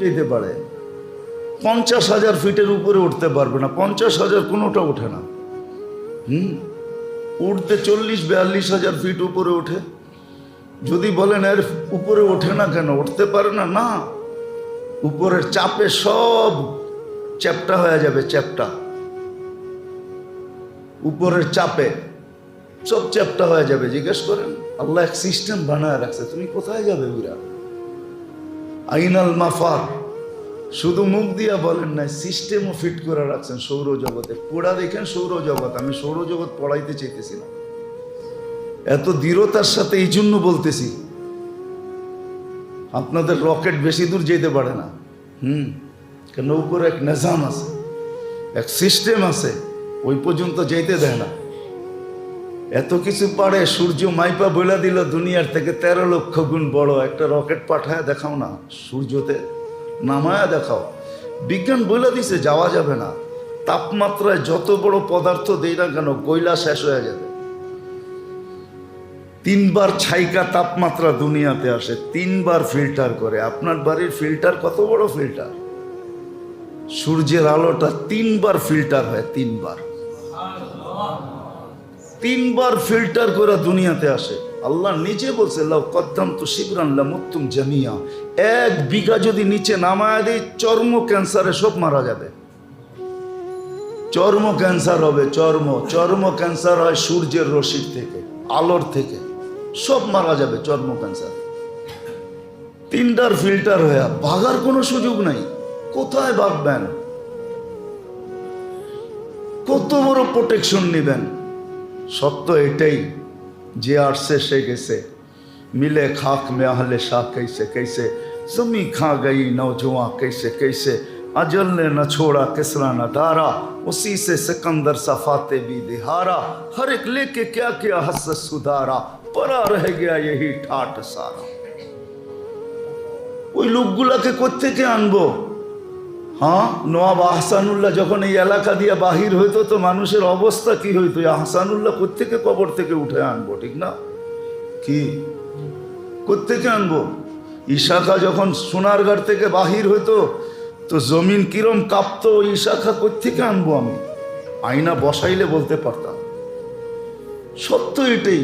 যেতে পারে, 50,000 ফিটের উপরে উঠতে পারবে না। 50,000 কোনোটা ওঠে না। উঠতে 40-42,000 ফিট উপরে ওঠে। যদি বলেন এর উপরে ওঠে না কেন, উঠতে পারে না, না, উপরের চাপে সব চ্যাপ্টা হয়ে যাবে। চ্যাপ্টা, উপরের চাপে সব চ্যাপ্টা হয়ে যাবে। জিজ্ঞেস করেন, আল্লাহ এক সিস্টেম বানায় রাখছে, তুমি কোথায় যাবে বুড়া? আইনাল মাফার, শুধু মুখ দিয়া বলেন নাই, সিস্টেমও ফিট করে রাখছেন সৌরজগতে। পড়া দেখেন সৌরজগৎ, আমি সৌরজগৎ পড়াইতে চাইতেছি না, এত দৃঢ়তার সাথে এই জন্য বলতেছি, আপনাদের রকেট বেশি দূর যেতে পারে না। কেন? উপরে এক নিজাম আছে, এক সিস্টেম আছে, ওই পর্যন্ত যেতে দেয় না। এত কিছু পারে, সূর্য মাইপা বইলা দিল দুনিয়ার থেকে 13 লক্ষ গুণ বড়। একটা রকেট পাঠায় দেখাও না, সূর্যতে নামায়া দেখাও। বিজ্ঞান বইলা দিছে যাওয়া যাবে না। তাপমাত্রায় যত বড় পদার্থ দেই না কেন, কয়লা শেষ হয়ে যাবে। 3 বার ছাইকা তাপমাত্রা দুনিয়াতে আসে, 3 বার ফিল্টার করে। আপনার বাড়ির ফিল্টার কত বড় ফিল্টার? সূর্যের আলোটা 3 বার ফিল্টার হয়, 3 বার, 3 বার ফিল্টার করে দুনিয়াতে আসে। আল্লাহ নিজে বলছে, লাউ কদ্দামতু শিবরান লামুতুম জামিয়া, 1 বিঘা যদি নিচে নামায়া দেই, চর্ম ক্যান্সারে সব মারা যাবে। চর্ম ক্যান্সার হবে। চর্ম ক্যান্সার হয় সূর্যের রশ্মির থেকে, আলোর থেকে, সব মারা যাবে চর্ম ক্যান্সার। 3টার ফিল্টার হয়ে ভাগার কোনো সুযোগ নাই। কোথায় ভাগবেন? কত বড় প্রোটেকশন নেবেন? সত্য এটাই, যে আসছে সে গেছে। मिले खाक में अहले शाह कैसे कैसे, जमी खा गई नौजवान कैसे कैसे, अजल ने न छोड़ा किसरा न दारा, उसी से सिकंदर सफाते भी दिहारा, हर एक लेके क्या क्या हसरत सुधारा, परा रह गया यही ठाट सारा। ওই লোকগুলাকে কোত্থেকে আনবো? হ্যাঁ, নওয়াব আহসানুল্লাহ যখন এই এলাকা দিয়ে বাহির হইতো, তো মানুষের অবস্থা কি হইতো? আহসানুল্লাহ কোত্থেকে কবর থেকে উঠে আনবো, ঠিক না? কি কোত্থেকে আনবো? ইশাখা যখন সোনারগাঁর থেকে বাহির হইতো, তো জমিন কিরম কাঁপতো। ইশাখা কোত্থেকে আনবো আমি? আয়না বসাইলে বলতে পারতাম। সত্য এটাই।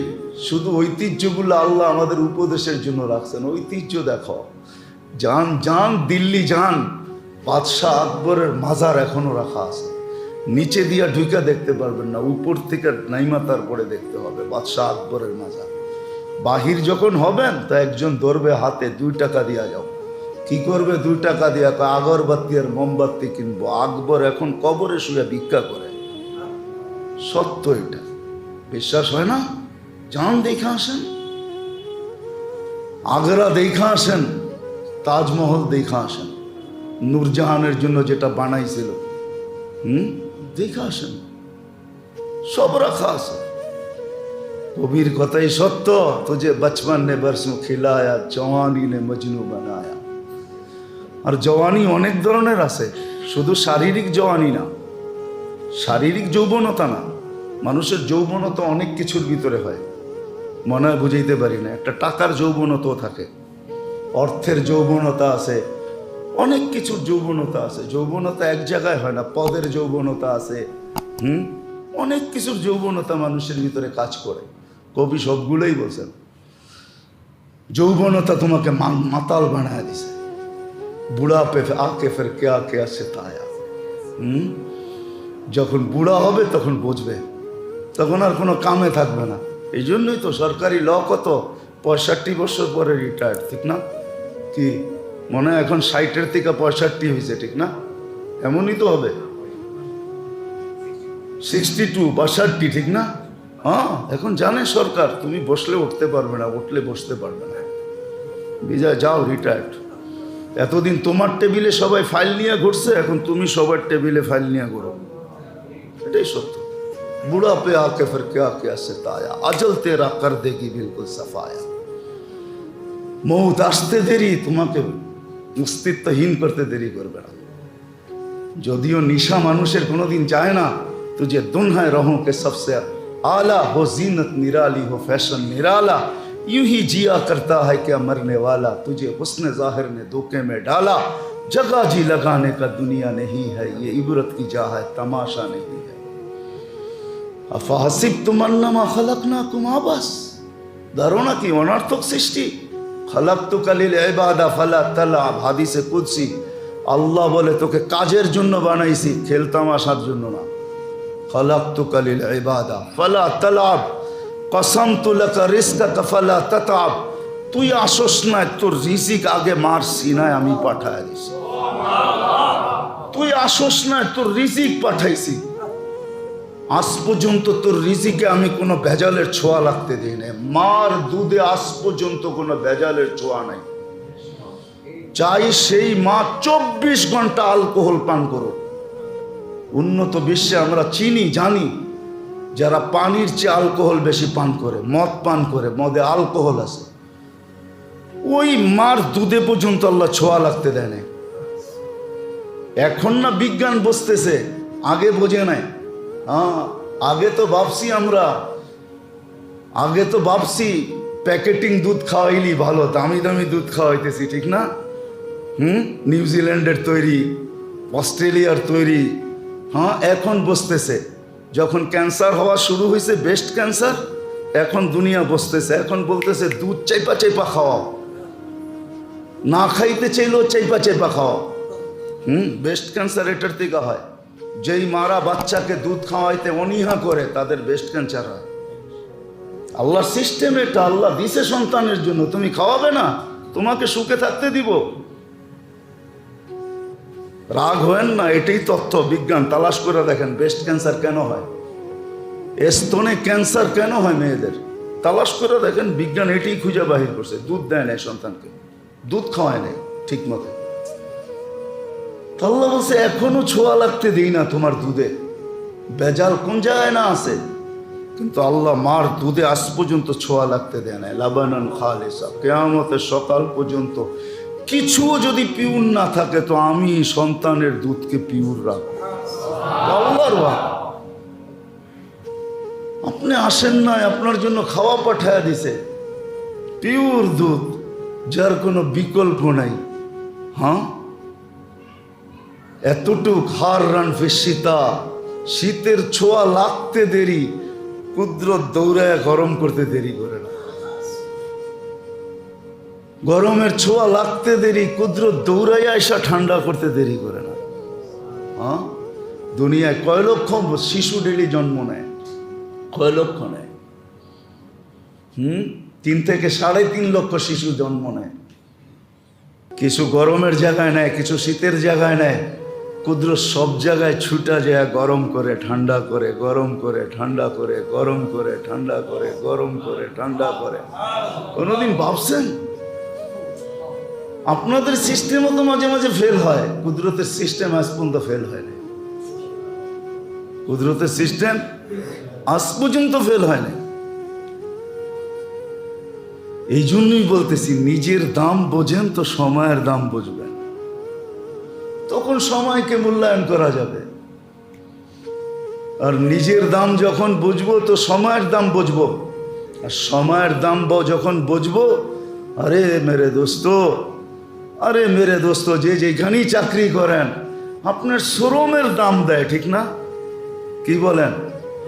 শুধু ঐতিহ্যগুলো আল্লাহ আমাদের উপদেশের জন্য রাখছেন। ঐতিহ্য দেখো, যান যান দিল্লি যান, বাদশাহ আকবরের মাজার এখনো রাখা আছে। নিচে দিয়া ঢুকা দেখতে পারবেন না, উপর থেকে নাইমা তারপরে দেখতে হবে বাদশাহ আকবরের মাজার। বাহির যখন হবেন, তা একজন ধরবে হাতে, 2 টাকা দিয়া যাও। কি করবে 2 টাকা দিয়া? আগরবাতি আর মোমবাতি কিনবো। আকবর এখন কবরে শুয়ে ভিক্ষা করে। সত্য এটা, বিশ্বাস হয় না? যান দেখা আসেন, আগ্রা দেখা আসেন, তাজমহল দেখা আসেন, নূরজাহানের জন্য যেটা বানাইছিল, দেখা আসেন, সব রাখা আছে। কবির কথাই সত্য, তুঝে বচপন নে বরসোं খিলায়া, জওয়ানি নে মজনু বানায়া। আর জওয়ানি অনেক ধরনের আছে, শুধু শারীরিক জওয়ানি না, শারীরিক যৌবনতা না। মানুষের যৌবনতা অনেক কিছুর ভিতরে হয়, মনে হয় বুঝাইতে পারি না। একটা টাকার যৌবনতাও থাকে, অর্থের যৌবনতা আছে, অনেক কিছুর যৌবনতা আছে। যৌবনতা এক জায়গায় হয় না, পদের যৌবনতা আছে, অনেক কিছুর যৌবনতা মানুষের ভিতরে কাজ করে। কবি সবগুলোই বলছেন, যৌবনতা তোমাকে মাতাল বানায় দিছে, বুড়া পে আকে ফের কেয়া কেয়া সেতায়া। যখন বুড়া হবে তখন বুঝবে, তখন আর কোনো কামে থাকবে না। এই জন্যই তো সরকারি ল কত 65 বছর পরে রিটায়ার্ড, ঠিক না? কি মনে হয় এখন 60-এর থেকে 65 হয়েছে, ঠিক না? এমনই তো হবে, 62 বা 60, ঠিক না? হ্যাঁ, এখন জানে সরকার তুমি বসলে উঠতে পারবে না, উঠলে বসতে পারবে না, বিজয় যাও রিটায়ার্ড। এতদিন তোমার টেবিলে সবাই ফাইল নিয়ে ঘুরছে, এখন তুমি সবার টেবিলে ফাইল নিয়ে ঘুরো। এটাই সত্য। বুড়া পে আকে ফির क्या क्या सताया, अजल तेरा कर देगी बिल्कुल सफाया। মৌত আসতে দেরি, তোমাকে অস্তিত্বহীন করতে দেরি করবে না। যদিও নিশা মানুষের কোনোদিন যায় না, तुझे दुन्हा रहों के सबसे आला हो, जीनत निराली हो, फैशन निराला, यूं ही जिया करता है क्या मरने वाला, तुझे हुस्न जाहिर ने धोखे में डाला, जगह जी लगाने का दुनिया नहीं है, ये इबरत की जा है, तमाशा नहीं है। अफहसिबतुम अन्नमा खलकनाकुम आबस, ধারণা কি অনর্থক সৃষ্টি? খালাকতুকা লিল ইবাদা ফালা তালাব, হাদিসে কুদসি আল্লাহ বলে তোকে কাজের জন্য বানাইছি, খেলতামাশার জন্য না। খালাকতুকা লিল ইবাদা ফালা তালাব, কসমতু লাকা রিজকাকা ফালা তাতাব, তুই আসস না, তোর রিজিক আগে মার সিনায় আমি পাঠায় দিছি। তুই আসস না, তোর রিজিক পাঠাইছি। আজ পর্যন্ত তোর রিজিকে আমি কোনো ভেজালের ছোঁয়া লাগতে দিই না। মার দুধে আজ পর্যন্ত কোনো ভেজালের ছোঁয়া নাই। চাই সেই মা 24 ঘন্টা অ্যালকোহল পান করো। উন্নত বিশ্বে আমরা চিনি, জানি যারা পানির চেয়ে অ্যালকোহল বেশি পান করে, মদ পান করে, মদে অ্যালকোহল আছে। ওই মার দুধে পর্যন্ত আল্লাহ ছোঁয়া লাগতে দেয় না। এখন না বিজ্ঞান বসতেছে, আগে বোঝে নাই। হ্যাঁ, আগে তো ভাবছি প্যাকেটিং দুধ খাওয়াইলি ভালো, দামি দামি দুধ খাওয়াইতেছি, ঠিক না? নিউজিল্যান্ডের তৈরি, অস্ট্রেলিয়ার তৈরি। হ্যাঁ, এখন বসতেছে, যখন ক্যান্সার হওয়া শুরু হয়েছে, ব্রেস্ট ক্যান্সার, এখন দুনিয়া বসতেছে, এখন বলতেছে দুধ চাইপা চাইপা খাওয়াও, না খাইতে চাইলেও চাইপা চাইপা খাওয়াও। ব্রেস্ট ক্যান্সার এটার থেকে হয়, যেই মারা বাচ্চাকে দুধ খাওয়াইতে অনীহা করে তাদের ব্রেস্ট ক্যান্সার হয়। আল্লাহর সিস্টেম এটা, আল্লাহ দিছে সন্তানের জন্য, তুমি খাওয়াবে না, তোমাকে সুখে থাকতে দিব। রাগ হয়েন না, এটাই তথ্য, বিজ্ঞান তালাশ করে দেখেন ব্রেস্ট ক্যান্সার কেন হয়, স্তনে ক্যান্সার কেন হয় মেয়েদের, তালাশ করে দেখেন, বিজ্ঞান এটাই খুঁজে বাহির করছে। দুধ দেয় নাই সন্তানকে, দুধ খাওয়ায় নাই ঠিক মতো। আল্লাহ বলছে এখনো ছোঁয়া লাগতে দিই না তোমার দুধে, বেজাল কোন জায়গায় না আছে, কিন্তু আল্লাহ মার দুধে আজ পর্যন্ত ছোঁয়া লাগতে দেয় না। লাবানান খালিসা, কিয়ামতের সকাল পর্যন্ত কিছুও যদি পিউর না থাকে তো আমি সন্তানের দুধকে পিউর রাখবো। আল্লাহর ওয়াদা। আপনি আসেন না, আপনার জন্য খাওয়া পাঠায় দিছে, পিউর দুধ, যার কোনো বিকল্প নাই। হ্যাঁ, এতটুক হার রান ফিসিতা, শীতের ছোঁয়া লাগতে দেরি, কুদরত দৌড়ায় গরম করতে দেরি করে না। গরমের ছোঁয়া লাগতে দেরি, কুদরত দৌড়াইয়া এসা ঠান্ডা করতে দেরি করে না। হ্যাঁ, দুনিয়ায় কয় লক্ষ শিশু ডেলি জন্ম নেয়, কয় লক্ষ নেয়? 3 থেকে 3.5 লক্ষ শিশু জন্ম নেয়। কিছু গরমের জায়গায় নেয়, কিছু শীতের জায়গায় নেয়। কুদরত সব জায়গায় ছুটা যায়, গরম করে ঠান্ডা করে, গরম করে ঠান্ডা করে, গরম করে ঠান্ডা করে, গরম করে ঠান্ডা করে। কোনোদিন ভাবছেন? আপনাদের সিস্টেমও তো মাঝে মাঝে ফেল হয়, কুদরতের সিস্টেম আজ পর্যন্ত ফেল হয় না। কুদরতের সিস্টেম আজ পর্যন্ত ফেল হয় না। এই জন্যই বলতেছি, নিজের দাম বোঝেন তো সময়ের দাম বুঝবেন, তখন সময়কে মূল্যায়ন করা যাবে। আর নিজের দাম যখন বুঝবো তো সময়ের দাম বুঝবো। আর সময়ের দাম যখন বুঝবো, আরে মেরে দোস্ত, যে যেখানেই চাকরি করেন আপনার শ্রমের দাম দেয়, ঠিক না? কি বলেন?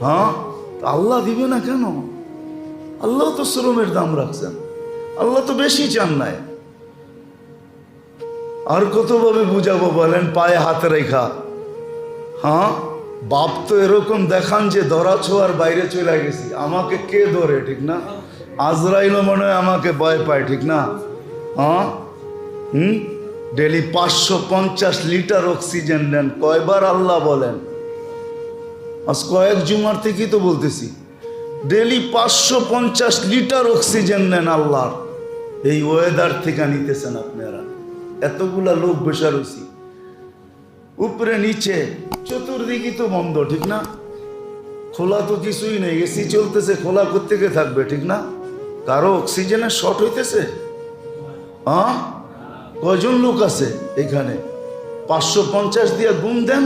হ্যাঁ, আল্লাহ দিবে না কেন? আল্লাহ তো শ্রমের দাম রাখছেন, আল্লাহ তো বেশি চান নাই। আর কতভাবে বুঝাবো বলেন? পায়ে হাত রেখা। হ্যাঁ, বাপ তো এরকম দেখান যে ধরা ছোঁয়ার বাইরে চলে গেছি, আমাকে কে ধরে, ঠিক না? আজরাইলও মনে হয় আমাকে ভয় পায়, ঠিক না? হ্যাঁ, ডেলি 550 লিটার অক্সিজেন নেন, কয়বার আল্লাহ বলেন? আজ কয়েক জুমার থেকেই তো বলতেছি, ডেলি 550 লিটার অক্সিজেন নেন আল্লাহর। এই ওয়েদার থেকে নিতেছেন আপনারা। এতগুলা লোক বসে রয়েছি, উপরে নিচে চতুর্দিকে তো বন্ধ, ঠিক না? খোলা তো কিছুই নেই, এসি চলতেছে, খোলা কোত্থেকে থাকবে, ঠিক না? কারো অক্সিজেনের শর্ট হইতেছে? হ্যাঁ, কয়জন লোক আছে এখানে? 550 দিয়ে গুণ দেন,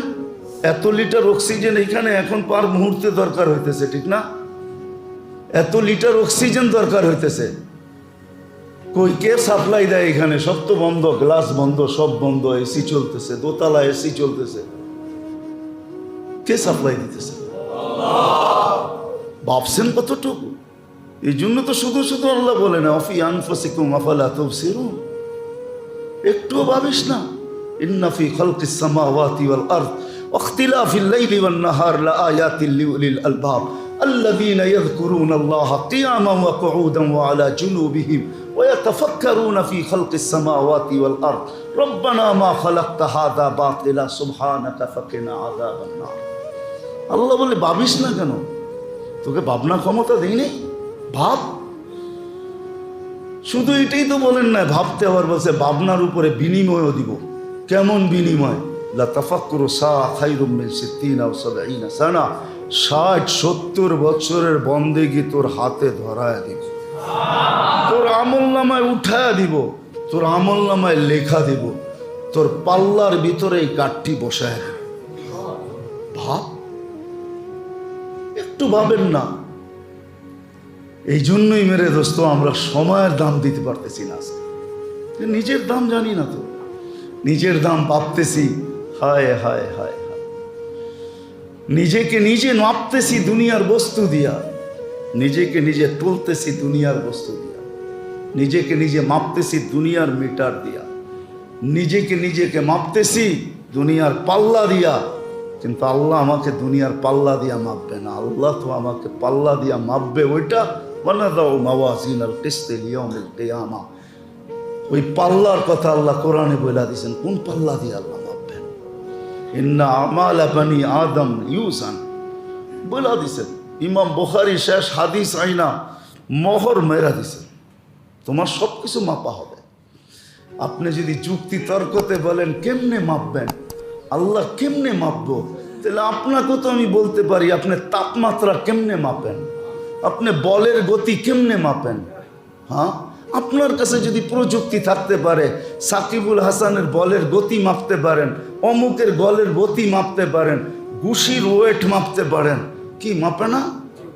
এত লিটার অক্সিজেন এখানে এখন পার মুহূর্তে দরকার হইতেছে, ঠিক না? এত লিটার অক্সিজেন দরকার হইতেছে। কই কে সাপ্লাই দেয় এখানে? সব তো বন্ধ, গ্লাস বন্ধ, সব বন্ধ, এসি চলতেছে, দোতলা এসি চলতেছে। কে সাপ্লাই দিতেছে? ভাবছেন কতটুকু? এই জন্য তো শুধু শুধু আল্লাহ বলে না অফি আনফুসিকুম আফালা তুবসিরুন। একটুও ভাবিস না? ইন্না ফি খালকিস সামাওয়াতি ওয়াল আরদ ওয়াখতিলাফিল লাইলি ওয়ান নাহার লাআয়াতিন লিউলিল আলবাব الذين يذكرون الله قياما وقعودا وعلى جنوبهم ويتفكرون في خلق السماوات والأرض ربنا ما خلقت هذا باطلا سبحانك فقنا عذاب النار। আল্লাহ বলে ভাবিস না কেন? তোকে ভাবনা ক্ষমতা দেই নেই? ভাব। শুধু এটাই তো বলেন না, ভাবতে আবার বলছে ভাবনার উপরে বিনিময়ও দিব। কেমন বিনিময়? লা তাফাক্কুরু সাআ খায়রুম মিন 60 আও 70 সানা। 60-70 বছরের বন্দেগি তোর হাতে ধরায় দিব, তোর আমলনামায় উঠায়া দিব, তোর আমলনামায় লেখা দিব, তোর পাল্লার ভিতরে এই কাঠটি বসায় দেব। ভাব, একটু ভাবেন না? এই জন্যই মেরে দোস্ত আমরা সময়ের দাম দিতে পারতেছি না। নিজের দাম জানি না তো, নিজের দাম ভাবতেছি। হায় হায় হায়, নিজেকে নিজে মাপতেছি দুনিয়ার বস্তু দিয়া, নিজেকে নিজে তুলতেছি দুনিয়ার বস্তু দিয়া, নিজেকে নিজে মাপতেছি দুনিয়ার মিটার দিয়া, নিজেকে মাপতেছি দুনিয়ার পাল্লা দিয়া। কিন্তু আল্লাহ আমাকে দুনিয়ার পাল্লা দিয়া মাপবে না। আল্লাহ তো আমাকে পাল্লা দিয়া মাপবে। ওইটা ওয়ানাদাউ মাওয়াজিনাল কিসত লিয়াউমিল কিয়ামা। ওই পাল্লার কথা আল্লাহ কোরআনে বলে দিয়েছেন। কোন পাল্লা দিয়ে আল্লাহ মাপবেন? ইন্না আমালা বানি আদম ইউজান বলে দিয়েছেন। ইমাম বুখারী শেষ হাদিস আইনা মোহর মেরা দিয়েছেন, তোমার সব কিছু মাপা হবে। আপনি যদি যুক্তি তর্কতে বলেন কেমনে মাপবেন, আল্লাহ কেমনে মাপবো, তাহলে আপনাকেও তো আমি বলতে পারি আপনি তাপমাত্রা কেমনে মাপেন, আপনি বলের গতি কেমনে মাপেন। হ্যাঁ, আপনার কাছে যদি প্রযুক্তি থাকতে পারে, সাকিবুল হাসানের বলের গতি মাপতে পারেন, অমুকের বলের গতি মাপতে পারেন, ঘুষির ওয়েট মাপতে পারেন, কি মাপে না?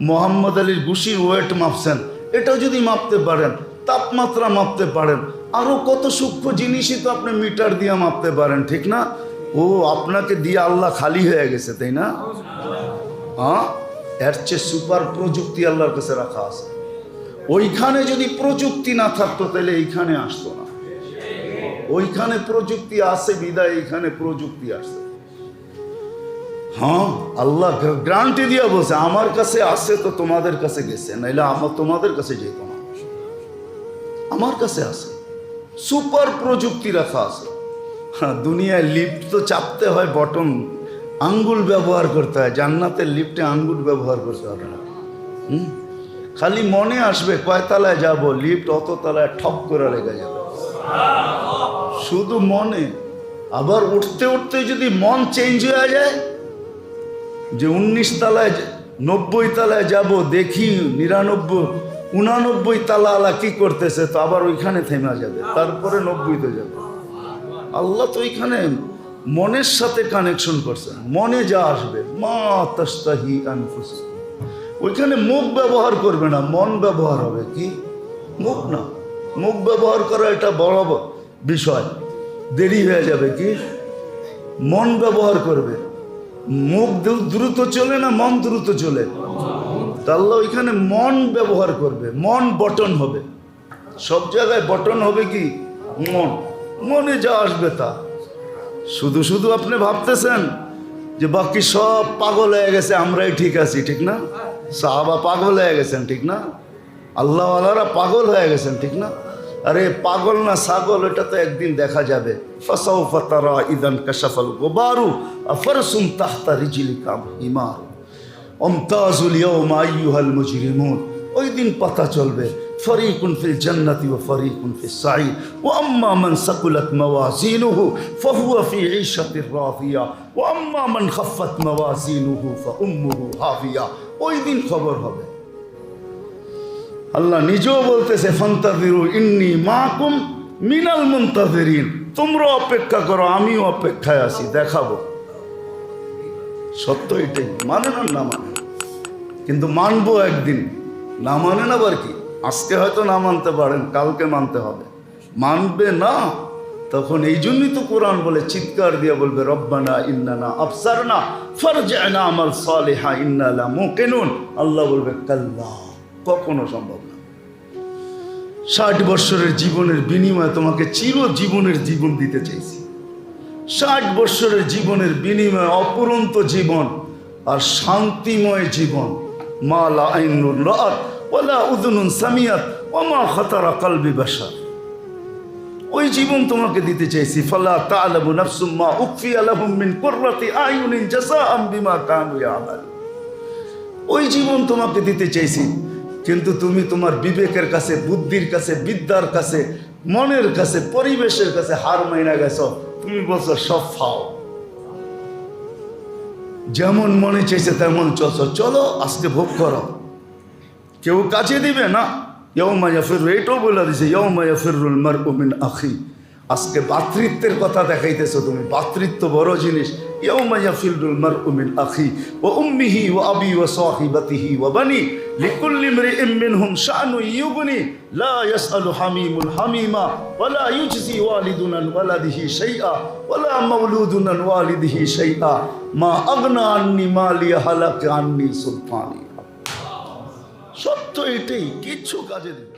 মোহাম্মদ আলীর ঘুষির ওয়েট মাপছেন, এটাও যদি মাপতে পারেন, তাপমাত্রা মাপতে পারেন, আরও কত সূক্ষ্ম জিনিসই তো আপনি মিটার দিয়ে মাপতে পারেন, ঠিক না? ও আপনাকে দিয়ে আল্লাহ খালি হয়ে গেছে, তাই না? হ্যাঁ, এর চেয়ে সুপার প্রযুক্তি আল্লাহর কাছে রাখা আছে। ওইখানে যদি প্রযুক্তি না থাকতো তাহলে এইখানে আসতো না। ওইখানে প্রযুক্তি আছে বিদায় এইখানে প্রযুক্তি আসছে। হ্যাঁ, আল্লাহ গ্যারান্টি দিয়া বলছে আমার কাছে আছে তো তোমাদের কাছে গেছে, নাইলে আমার তোমাদের কাছে যেত না। আমার কাছে আছে, সুপার প্রযুক্তি রাখা আছে। হ্যাঁ, দুনিয়ায় লিফট তো চাপতে হয়, বটন আঙ্গুল ব্যবহার করতে হয়। জান্নাতের লিফটে আঙ্গুল ব্যবহার করতে হবে না। খালি মনে আসবে কয় তলায় যাব, লিফট অত তলায় ঠপ করে লেগে যাবে, শুধু মনে। আবার উঠতে উঠতে যদি মন চেঞ্জ হয়ে যায় যে 19 তলায় 90 তলায় যাব, দেখি 99 তালা কি করতেছে, তো আবার ওইখানে থেমে যাবে, তারপরে 90-তে যাবে। আল্লাহ তো ওইখানে মনের সাথে কানেকশন করছেন। মনে যা আসবে মা তাস্তাহি আনফুসুকুম, ওইখানে মুখ ব্যবহার করবে না, মন ব্যবহার হবে। কি মুখ না, মুখ ব্যবহার করা এটা বড় বিষয়, দেরি হয়ে যাবে। কি মন ব্যবহার করবে। মুখ দ্রুত চলে না মন দ্রুত চলে? আল্লাহ ওইখানে মন ব্যবহার করবে, মন বটন হবে। সব জায়গায় বটন হবে কি? মন। মনে যা আসবে তা। শুধু শুধু আপনি ভাবতেছেন যে বাকি সব পাগল হয়ে গেছে, আমরাই ঠিক আছি, ঠিক না? সাহাবা পাগল হয়ে গেছেন, ঠিক না? আল্লাহওয়ালারা পাগল হয়ে গেছেন, ঠিক না? আরে পাগল না ছাগল, এটা তো একদিন দেখা যাবে। ফাসাউফা তারা ইদান কাশাফাল গুবারু আফরসুম তাহতা রিজলিকা হিমারু আমতাজুল ইয়াওমা আইয়ুহাল মুজরিমুন। ওই দিন পাতা চলবে ফরিকুন ফিল জান্নাতি ওয়া ফরিকুন ফিস সাঈর ওয়া আম্মা মান সাকুলাত মাওয়াজিনুহু ফাহুয়া ফি ঈশাতির রাদিয়া ওয়া আম্মা মান খাফফাত মাওয়াজিনুহু ফাউম্মুহু হাবিয়া। ওই দিন খবর হবে। আল্লাহ নিজেও বলতেছে ফান্তাযিরু ইন্নী মাকুম মিনাল মুনতাযিরিন, তোমরা অপেক্ষা করো, আমিও অপেক্ষায় আছি, দেখাবো। সত্য এটাই, মানে না মানে, কিন্তু মানবো একদিন। না মানেন আবার কি? আজকে হয়তো না মানতে পারেন, কালকে মানতে হবে। মানবে না, তখন এই জন্যই তো কোরআন বলে, চিৎকার দিয়ে বলবে রব্বানা ইন্নানা আবসারনা ফারজি'না আমাল সালিহা ইন্না লা মুকিনুন। আল্লাহ বলবে কাল্লা, কখনো সম্ভব না। 60 বৎসরের জীবনের বিনিময়ে তোমাকে চিরজীবনের জীবন দিতে চাইছি। 60 বৎসরের জীবনের বিনিময়ে অপুরন্ত জীবন আর শান্তিময় জীবন। মা লা আইনুন রাআত ওয়ালা উযুনুন সামিয়াত ওয়া মা খাতারা কলবি বাশার। ওই জীবন তোমাকে দিতে চাইছি। ফালা তা'লামু নাফসুম মা উখফিয়া লাহুম মিন কুররাতি আয়ুনিন জাযাআম বিমা কানু ইয়ামালুন। ওই জীবন তোমাকে দিতে চাইছি, কিন্তু তুমি তোমার বিবেকের কাছে, বুদ্ধির কাছে, বিদ্যার কাছে, মনের কাছে, পরিবেশের কাছে হার মাইনা গেছো। তুমি বলছো সব ফাও, যেমন মনে চাইছে তেমন চলছো। চলো আজকে ভোগ করো, কেউ কাছে দিবে না। ইয়াউমা ইয়াফিরু, এটাও বলে দিছে ইয়াউমা ইয়াফিরুল মারউ মিন আখি। আজকে ভাতৃত্বের কথা দেখাইতেছো তুমি, ভাতৃত্ব বড় জিনিস। ইয়াউমা ইয়াফিরুল মারউ মিন আখি ওয়া উম্মিহি ওয়া আবি ওয়া সাহিবাতিহি ওয়া বানি লিকুল্লি ইমরিইম মিনহুম শা'নুন ইউগনি লা ইয়াসআলু হামিমুন হামিমা ওয়া লা ইউজজি ওয়ালিদুন আন ওয়ালাদিহি শাইআ ওয়া লা মাওলুদুন আন ওয়ালিদিহি শাইআ মা আগনা আন্নি মালিয়া হালাকা আন্নি সুলতানি। সত্য এটাই, কিচ্ছু কাজে দেবে।